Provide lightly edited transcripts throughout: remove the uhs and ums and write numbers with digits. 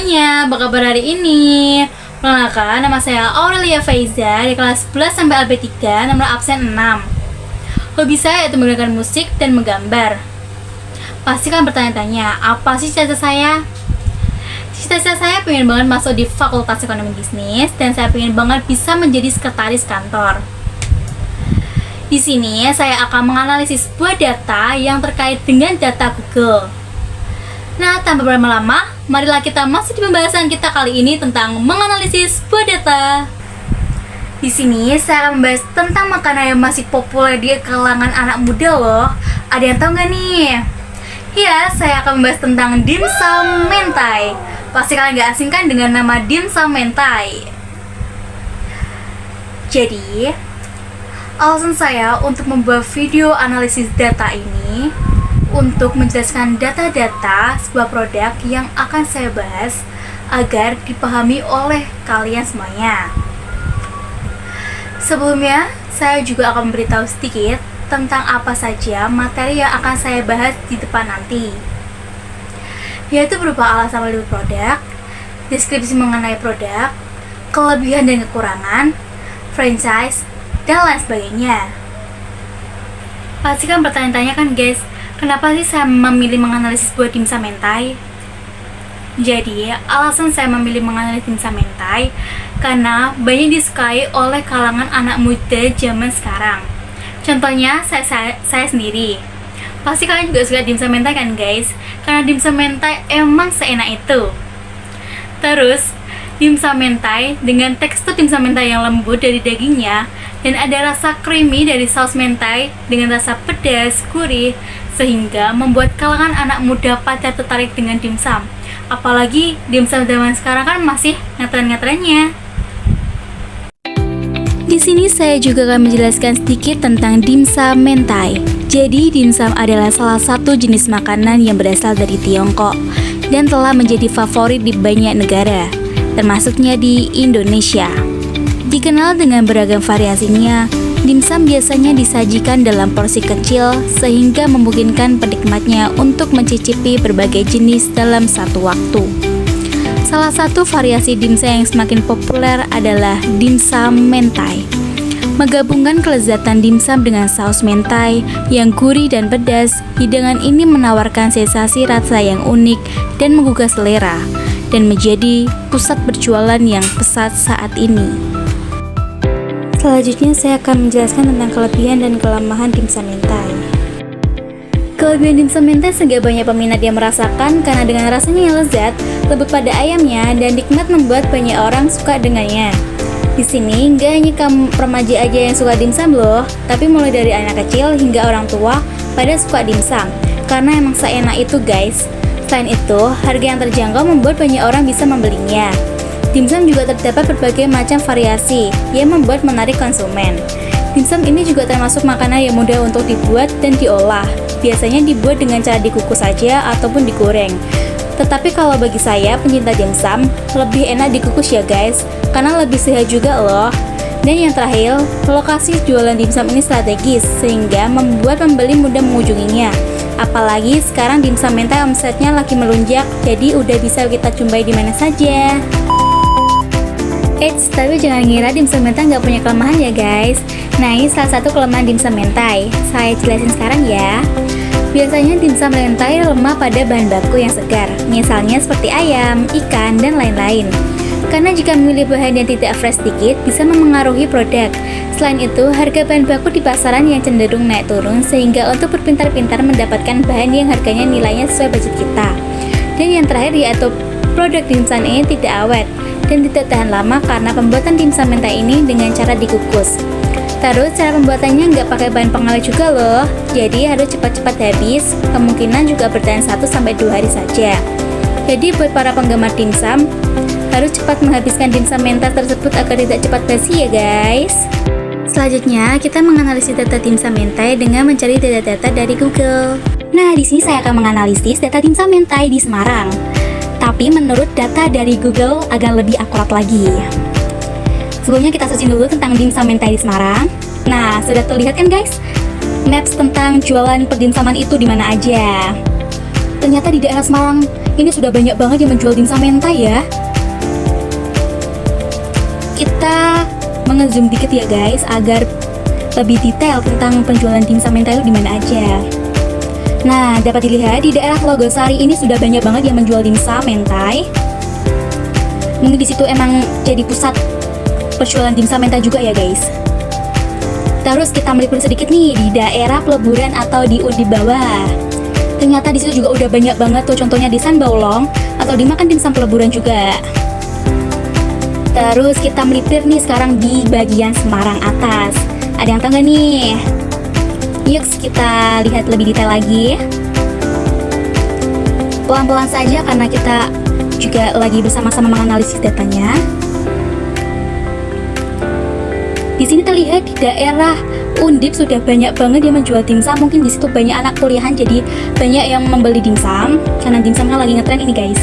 semuanya, apa kabar hari ini? Perkenalkan, nama saya Aurelia Faiza di kelas 11 sampai LB3, nomor absen 6. Hobi saya yaitu menggunakan musik dan menggambar. Pasti kan bertanya-tanya, apa sih cita-cita saya? Cita-cita saya pengen banget masuk di Fakultas Ekonomi Bisnis dan saya pengen banget bisa menjadi sekretaris kantor. Di sini saya akan menganalisis sebuah data yang terkait dengan data Google. Nah, tanpa berlama-lama, marilah kita masuk di pembahasan kita kali ini tentang menganalisis sebuah data. Di sini saya akan membahas tentang makanan yang masih populer di kalangan anak muda loh. Ada yang tahu nggak nih? Ya, saya akan membahas tentang dimsum mentai. Pasti kalian nggak asing kan dengan nama dimsum mentai. Jadi, alasan saya untuk membuat video analisis data ini untuk menjelaskan data-data sebuah produk yang akan saya bahas agar dipahami oleh kalian semuanya. Sebelumnya, saya juga akan memberitahu sedikit tentang apa saja materi yang akan saya bahas di depan nanti, yaitu berupa alasan membeli produk, deskripsi mengenai produk, kelebihan dan kekurangan, franchise, dan lain sebagainya. Pasti kan bertanya-tanya kan guys, kenapa sih saya memilih menganalisis sebuah dimsum mentai? Jadi, alasan saya memilih menganalisis dimsum mentai karena banyak disukai oleh kalangan anak muda zaman sekarang. Contohnya, saya sendiri. Pasti kalian juga suka dimsum mentai kan guys? Karena dimsum mentai emang seenak itu. Terus, dimsum mentai dengan tekstur dimsum mentai yang lembut dari dagingnya dan ada rasa creamy dari saus mentai dengan rasa pedas, gurih, sehingga membuat kalangan anak muda pada tertarik dengan dimsum. Apalagi dimsum zaman sekarang kan masih ngetren-ngetrennya. Di sini saya juga akan menjelaskan sedikit tentang dimsum mentai. Jadi dimsum adalah salah satu jenis makanan yang berasal dari Tiongkok dan telah menjadi favorit di banyak negara, termasuknya di Indonesia. Dikenal dengan beragam variasinya, dimsum biasanya disajikan dalam porsi kecil sehingga memungkinkan penikmatnya untuk mencicipi berbagai jenis dalam satu waktu. Salah satu variasi dimsum yang semakin populer adalah dimsum mentai. Menggabungkan kelezatan dimsum dengan saus mentai yang gurih dan pedas, hidangan ini menawarkan sensasi rasa yang unik dan menggugah selera, dan menjadi pusat berjualan yang pesat saat ini. Selanjutnya saya akan menjelaskan tentang kelebihan dan kelemahan dimsum mentai. Kelebihan dimsum mentai sehingga banyak peminat yang merasakan karena dengan rasanya yang lezat, lembut pada ayamnya, dan nikmat membuat banyak orang suka dengannya. Di sini nggak hanya kaum remaja aja yang suka dimsum loh, tapi mulai dari anak kecil hingga orang tua pada suka dimsum karena emang seenak itu guys. Selain itu, harga yang terjangkau membuat banyak orang bisa membelinya. Dimsum juga terdapat berbagai macam variasi yang membuat menarik konsumen. Dimsum ini juga termasuk makanan yang mudah untuk dibuat dan diolah. Biasanya dibuat dengan cara dikukus saja ataupun digoreng. Tetapi kalau bagi saya pencinta dimsum, lebih enak dikukus ya guys, karena lebih sehat juga loh. Dan yang terakhir, lokasi jualan dimsum ini strategis sehingga membuat pembeli mudah mengunjunginya. Apalagi sekarang dimsum mentai omsetnya lagi melonjak, jadi udah bisa kita jumpai di mana saja. Eits, tapi jangan ngira dimsum mentai nggak punya kelemahan ya guys. Nah, ini salah satu kelemahan dimsum mentai. Saya jelasin sekarang ya. Biasanya dimsum mentai lemah pada bahan baku yang segar, misalnya seperti ayam, ikan, dan lain-lain. Karena jika memilih bahan yang tidak fresh sedikit, bisa memengaruhi produk. Selain itu, harga bahan baku di pasaran yang cenderung naik turun, sehingga untuk berpintar-pintar mendapatkan bahan yang harganya nilainya sesuai budget kita. Dan yang terakhir yaitu produk dimsum ini tidak awet dan tidak tahan lama karena pembuatan dimsum mentai ini dengan cara dikukus. Terus cara pembuatannya nggak pakai bahan pengawet juga loh, jadi harus cepat-cepat habis, kemungkinan juga bertahan 1-2 hari saja. Jadi buat para penggemar dimsum, harus cepat menghabiskan dimsum mentai tersebut agar tidak cepat basi ya guys. Selanjutnya, kita menganalisis data dimsum mentai dengan mencari data-data dari Google. Nah, di sini saya akan menganalisis data dimsum mentai di Semarang. Tapi menurut data dari Google agar lebih akurat lagi. Sebelumnya kita searching dulu tentang dimsum mentai di Semarang. Nah, sudah terlihat kan guys? Maps tentang jualan perdimsuman itu di mana aja. Ternyata di daerah Semarang ini sudah banyak banget yang menjual dimsum mentai ya. Kita mengezoom dikit ya guys, agar lebih detail tentang penjualan dimsum mentai itu di mana aja. Nah, dapat dilihat di daerah Logosari ini sudah banyak banget yang menjual dimsum mentai. Mungkin di situ emang jadi pusat penjualan dimsum mentai juga ya guys. Terus kita melipir sedikit nih di daerah Peleburan atau di Udi Bawah. Ternyata di situ juga udah banyak banget tuh, contohnya di San Baulong atau dimakan dimsum Peleburan juga. Terus kita melipir nih sekarang di bagian Semarang atas. Ada yang tahu nggak nih? Yuk kita lihat lebih detail lagi. Pelan-pelan saja karena kita juga lagi bersama-sama menganalisis datanya. Di sini terlihat di daerah Undip sudah banyak banget yang menjual dimsum. Mungkin di situ banyak anak kuliahan, jadi banyak yang membeli dimsum karena dimsumnya lagi ngetren ini guys.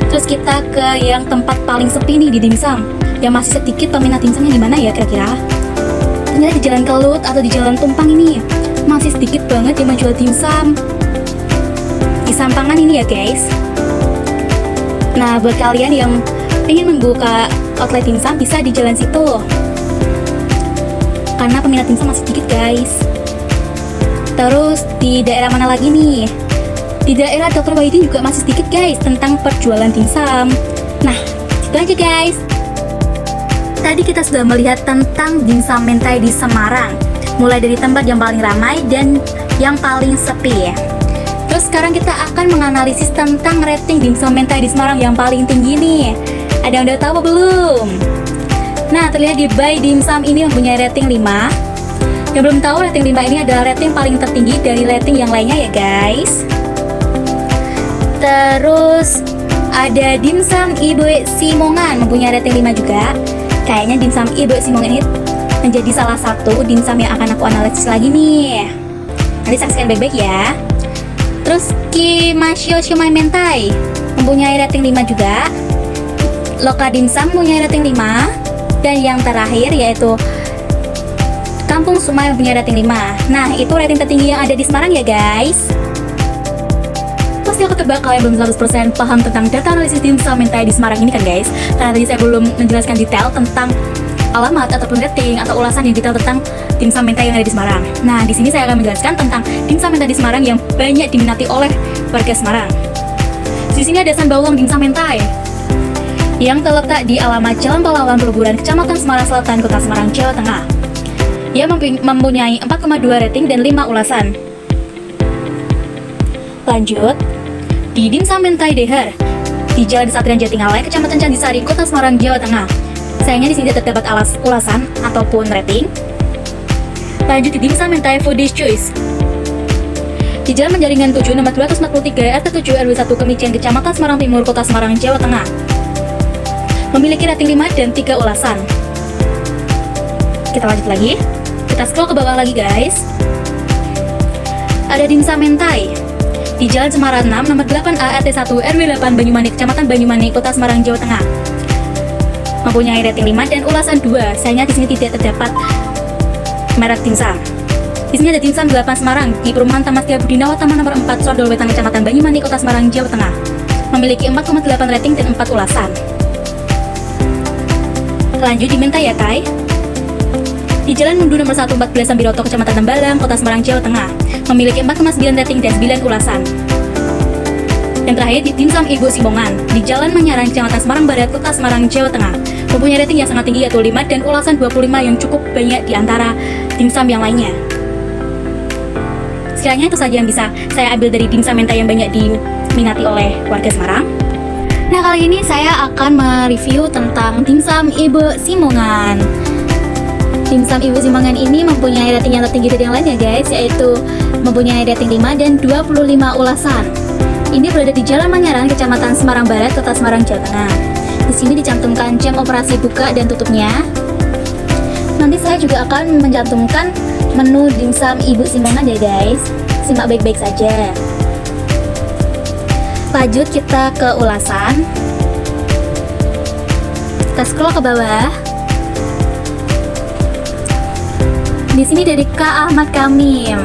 Terus kita ke yang tempat paling sepi nih di dimsum, yang masih sedikit peminat dimsumnya di mana ya kira-kira? Ternyata di Jalan Kelut atau di Jalan Tumpang ini masih sedikit banget yang menjual dimsum di Sampangan ini ya guys. Nah, buat kalian yang ingin membuka outlet dimsum bisa di jalan situ, karena peminat dimsum masih sedikit guys. Terus di daerah mana lagi nih? Di daerah Dr. Wahidin juga masih sedikit guys tentang perjualan dimsum. Nah, itu aja guys. Tadi kita sudah melihat tentang dimsum mentai di Semarang, mulai dari tempat yang paling ramai dan yang paling sepi. Terus sekarang kita akan menganalisis tentang rating dimsum mentai di Semarang yang paling tinggi nih. Ada yang udah tahu apa belum? Nah, terlihat di Bay Dimsum ini mempunyai rating 5. Yang belum tahu, rating 5 ini adalah rating paling tertinggi dari rating yang lainnya ya guys. Terus ada Dimsum Ibu Simongan mempunyai rating 5 juga. Kayaknya Dimsum Ibu Simongan ini menjadi salah satu dimsum yang akan aku analisis lagi nih. Nanti saksikan baik-baik ya. Terus Kimasyo Shumai Mentai mempunyai rating 5 juga. Loka Dimsum mempunyai rating 5. Dan yang terakhir yaitu Kampung Sumai mempunyai rating 5. Nah, itu rating tertinggi yang ada di Semarang ya guys. Pasti aku tebak kalian belum 100% paham tentang data analisis dimsum mentai di Semarang ini kan guys. Karena tadi saya belum menjelaskan detail tentang alamat ataupun rating atau ulasan yang detail tentang dimsum mentai yang ada di Semarang. Nah, di sini saya akan menjelaskan tentang dimsum mentai di Semarang yang banyak diminati oleh warga Semarang. Di sini ada San Baulong Dimsum Mentai yang terletak di alamat Jalan Pahlawan Peleburan, Kecamatan Semarang Selatan, Kota Semarang, Jawa Tengah. Ia mempunyai 4,2 rating dan 5 ulasan. Lanjut, di Dimsum Mentai Deher di Jalan Satrian Jatingalai, Kecamatan Candisari, Kota Semarang, Jawa Tengah. Sayangnya di sini tidak terdapat ulasan ataupun rating. Lanjut di Dimsum Mentai Foodies Choice di Jalan Menjaringan 7, nomor 243, RT 7 RW 1 Kemician, Kecamatan Semarang Timur, Kota Semarang, Jawa Tengah. Memiliki rating 5 dan 3 ulasan. Kita lanjut lagi. Kita scroll ke bawah lagi guys. Ada Dimsum Mentai di Jalan Cemara 6, nomor 8A, RT 1 RW 8 Banyumanik, Kecamatan Banyumanik, Kota Semarang, Jawa Tengah. Mempunyai rating 5 dan ulasan 2. Sayangnya di sini tidak terdapat merek dimsum. Di sini ada Dimsum 8 Semarang di Perumahan Taman Setia Budi Nawatama nomor 4 Sondol Wetan, Kecamatan Banyumanik, Kota Semarang, Jawa Tengah. Memiliki 4,8 rating dan 4 ulasan. Lanjut di Mentai Yakai di Jalan Mundu nomor 114 Sambiroto, Kecamatan Tembalang, Kota Semarang, Jawa Tengah. Memiliki 4,9 rating dan 9 ulasan. Dan terakhir di Dimsum Ibu Simongan di Jalan Manyaran, Kecamatan Semarang Barat, Kota Semarang, Jawa Tengah. Mempunyai rating yang sangat tinggi yaitu 5 dan ulasan 25 yang cukup banyak di antara dimsum yang lainnya. Sekiranya itu saja yang bisa saya ambil dari dimsum mentai yang banyak diminati oleh warga Semarang. Nah, kali ini saya akan mereview tentang Dimsum Ibu Simongan. Dimsum Ibu Simongan ini mempunyai rating yang tertinggi dari yang lain ya guys, yaitu mempunyai rating 5 dan 25 ulasan. Ini berada di Jalan Manyaran, Kecamatan Semarang Barat, Kota Semarang, Jawa Tengah. Di sini dicantumkan jam operasi buka dan tutupnya. Nanti saya juga akan mencantumkan menu Dimsum Ibu Simongan ya guys. Simak baik-baik saja. Lanjut kita ke ulasan. Kita scroll ke bawah. Di sini dari Kak Ahmad Kamim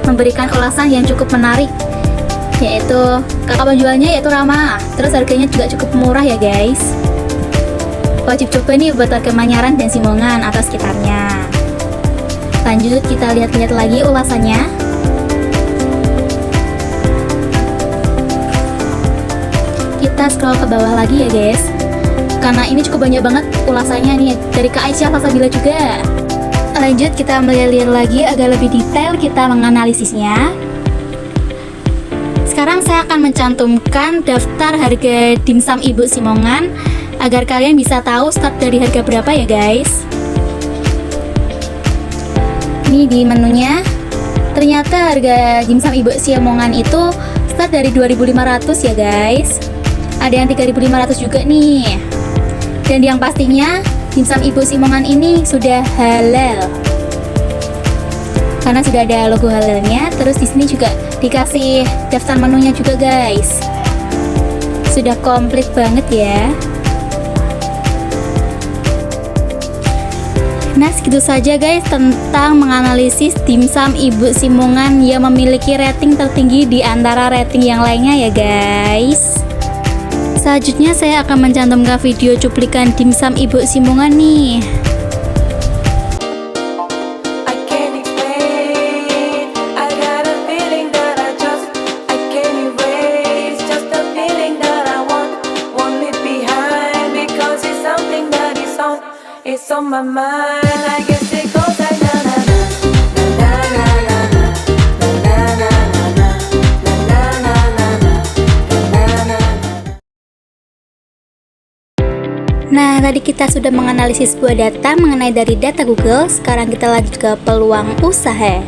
memberikan ulasan yang cukup menarik yaitu kakak penjualnya yaitu Rama. Terus harganya juga cukup murah ya guys. Wajib coba nih buat warga Manyaran dan Simongan atau sekitarnya. Lanjut kita lihat-lihat lagi ulasannya. Kita scroll ke bawah lagi ya guys, karena ini cukup banyak banget ulasannya nih dari Kak Aisyah Salsabila juga. Lanjut kita melihat-lihat lagi agar lebih detail kita menganalisisnya. Sekarang saya akan mencantumkan daftar harga dimsum Ibu Simongan agar kalian bisa tahu start dari harga berapa ya guys. Ini di menunya, ternyata harga dimsum Ibu Simongan itu start dari 2.500 ya guys. Ada yang 3.500 juga nih. Dan yang pastinya dimsum Ibu Simongan ini sudah halal, karena sudah ada logo halalnya. Terus di sini juga dikasih daftar menunya juga guys. Sudah komplit banget ya. Nah segitu saja guys tentang menganalisis dimsum Ibu Simongan yang memiliki rating tertinggi di antara rating yang lainnya ya guys. Selanjutnya saya akan mencantumkan video cuplikan dimsum Ibu Simongan nih. It's on my mind, I guess it goes like na na na na na na na na na na na na. Nah, tadi kita sudah menganalisis sebuah data mengenai dari data Google. Sekarang kita lanjut ke peluang usaha.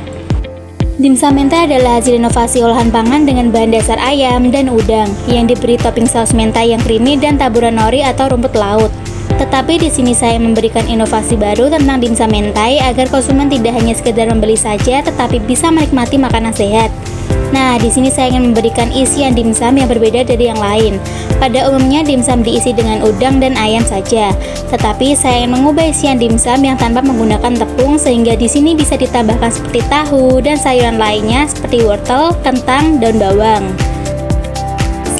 Dimsum mentai adalah hasil inovasi olahan pangan dengan bahan dasar ayam dan udang yang diberi topping saus mentai yang creamy dan taburan nori atau rumput laut. Tetapi di sini saya memberikan inovasi baru tentang dimsum mentai agar konsumen tidak hanya sekedar membeli saja, tetapi bisa menikmati makanan sehat. Nah, di sini saya ingin memberikan isian dimsum yang berbeda dari yang lain. Pada umumnya dimsum diisi dengan udang dan ayam saja, tetapi saya ingin mengubah isian dimsum yang tanpa menggunakan tepung, sehingga di sini bisa ditambahkan seperti tahu dan sayuran lainnya seperti wortel, kentang, daun bawang.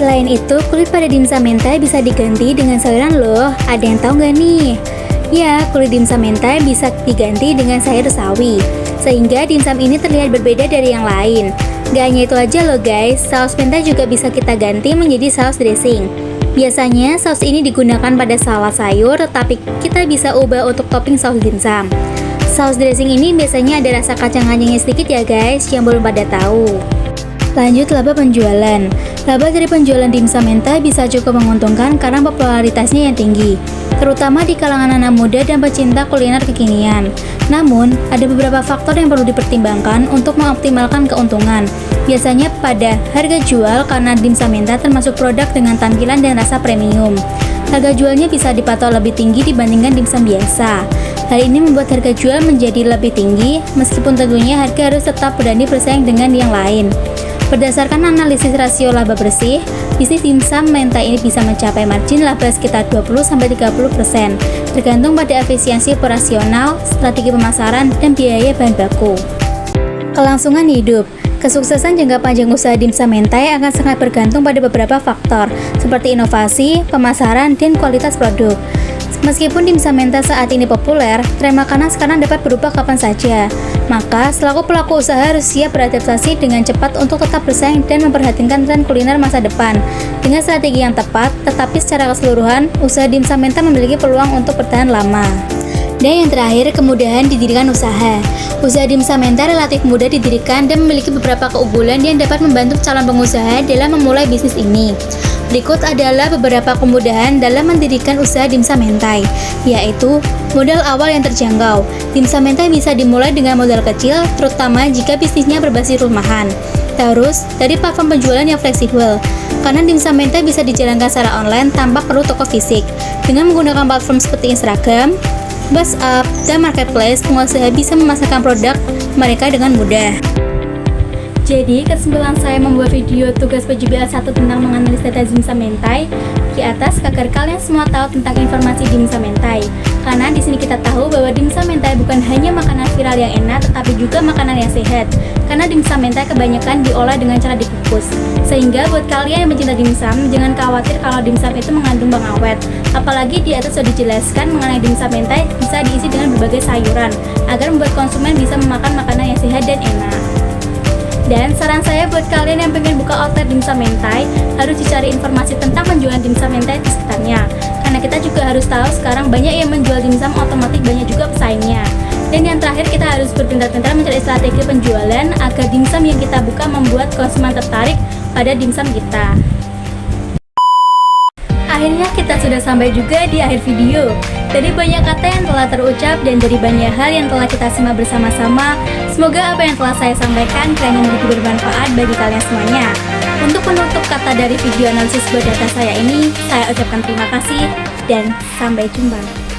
Selain itu, kulit pada dimsum mentai bisa diganti dengan sayuran loh. Ada yang tahu nggak nih? Ya, kulit dimsum mentai bisa diganti dengan sayur sawi, sehingga dimsum ini terlihat berbeda dari yang lain. Gak hanya itu aja loh guys, saus mentai juga bisa kita ganti menjadi saus dressing. Biasanya saus ini digunakan pada salad sayur, tetapi kita bisa ubah untuk topping saus dimsum. Saus dressing ini biasanya ada rasa kacang-kacangnya sedikit ya guys, yang belum pada tahu. Lanjut laba penjualan. Laba dari penjualan dimsum mentai bisa cukup menguntungkan karena popularitasnya yang tinggi, terutama di kalangan anak muda dan pecinta kuliner kekinian. Namun, ada beberapa faktor yang perlu dipertimbangkan untuk mengoptimalkan keuntungan. Biasanya pada harga jual, karena dimsum mentai termasuk produk dengan tampilan dan rasa premium. Harga jualnya bisa dipatok lebih tinggi dibandingkan dimsum biasa. Hal ini membuat harga jual menjadi lebih tinggi, meskipun tentunya harga harus tetap berani bersaing dengan yang lain. Berdasarkan analisis rasio laba bersih, bisnis dimsum mentai ini bisa mencapai margin laba sekitar 20-30%, tergantung pada efisiensi operasional, strategi pemasaran, dan biaya bahan baku. Kelangsungan hidup. Kesuksesan jangka panjang usaha dimsum mentai akan sangat bergantung pada beberapa faktor, seperti inovasi, pemasaran, dan kualitas produk. Meskipun dimsum mentai saat ini populer, tren makanan sekarang dapat berubah kapan saja. Maka, selaku pelaku usaha harus siap beradaptasi dengan cepat untuk tetap bersaing dan memperhatikan tren kuliner masa depan. Dengan strategi yang tepat, tetapi secara keseluruhan, usaha dimsum mentai memiliki peluang untuk bertahan lama. Dan yang terakhir, kemudahan didirikan usaha. Usaha dimsum mentai relatif mudah didirikan dan memiliki beberapa keunggulan yang dapat membantu calon pengusaha dalam memulai bisnis ini. Berikut adalah beberapa kemudahan dalam mendirikan usaha dimsum mentai, yaitu modal awal yang terjangkau. Dimsum mentai bisa dimulai dengan modal kecil, terutama jika bisnisnya berbasis rumahan. Terus, dari platform penjualan yang fleksibel, karena dimsum mentai bisa dijalankan secara online tanpa perlu toko fisik. Dengan menggunakan platform seperti Instagram, WhatsApp, dan Marketplace, pengusaha bisa memasarkan produk mereka dengan mudah. Jadi, kesimpulan saya membuat video tugas PJBL 1 tentang menganalisis data dimsum mentai di atas agar kalian semua tahu tentang informasi dimsum mentai. Karena di sini kita tahu bahwa dimsum mentai bukan hanya makanan viral yang enak, tetapi juga makanan yang sehat. Karena dimsum mentai kebanyakan diolah dengan cara dikukus, Sehingga buat kalian yang mencinta dimsum, jangan khawatir kalau dimsum itu mengandung pengawet. Apalagi di atas sudah dijelaskan mengenai dimsum mentai bisa diisi dengan berbagai sayuran agar membuat konsumen bisa memakan makanan yang sehat dan enak. Dan saran saya buat kalian yang pengen buka outlet dimsum mentai, harus dicari informasi tentang penjualan dimsum mentai di sekitarnya. Karena kita juga harus tahu sekarang banyak yang menjual dimsum, otomatis banyak juga pesaingnya. Dan yang terakhir, kita harus berpintar-pintar mencari strategi penjualan agar dimsum yang kita buka membuat konsumen tertarik pada dimsum kita. Akhirnya kita sudah sampai juga di akhir video. Dari banyak kata yang telah terucap dan dari banyak hal yang telah kita simak bersama-sama, semoga apa yang telah saya sampaikan kiranya menjadi bermanfaat bagi kalian semuanya. Untuk penutup kata dari video analisis buat data saya ini, saya ucapkan terima kasih dan sampai jumpa.